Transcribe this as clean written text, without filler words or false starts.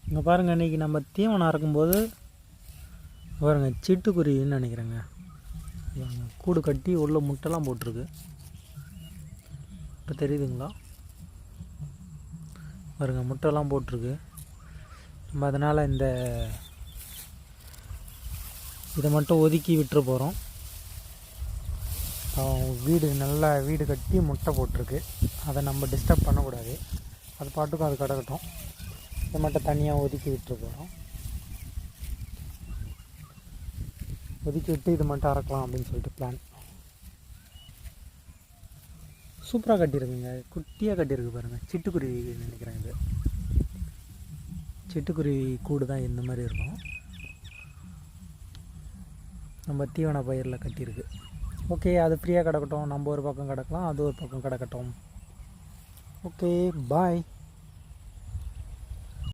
இங்கே பாருங்கள், இன்றைக்கி நம்ம தீவனம் அறுக்கும்போது பாருங்கள் சிட்டுக்குருவின்னு நினைக்கிறேங்க. கூடு கட்டி உள்ள முட்டைலாம் போட்டிருக்கு. இப்போ தெரியுதுங்களா? பாருங்கள் முட்டைலாம் போட்டிருக்கு. நம்ம அதனால் இதை மட்டும் ஒதுக்கி விட்டுற போகிறோம். நல்லா வீடு கட்டி முட்டை போட்டிருக்கு. அதை நம்ம டிஸ்டர்ப் பண்ணக்கூடாது. அது பாட்டுக்கும் அது கிடக்கட்டும். இதை மட்டும் தனியாக ஒதுக்கி விட்டுற போகிறோம். ஒதுக்கி விட்டு இது மட்டும் அறக்கலாம் அப்படின்னு சொல்லிட்டு பிளான். சூப்பராக கட்டியிருக்குங்க. குட்டியாக கட்டியிருக்கு பாருங்கள். சிட்டுக்குருவி நினைக்கிறேன். இது சிட்டுக்குருவி கூடு தான் இந்த மாதிரி இருக்கும். நம்ம தீவன பயிரில் கட்டியிருக்கு. ஓகே, அது ஃப்ரீயாக கிடக்கட்டும். நம்ம ஒரு பக்கம் கிடக்கலாம், அது ஒரு பக்கம் கிடக்கட்டும். ஓகே, பாய்.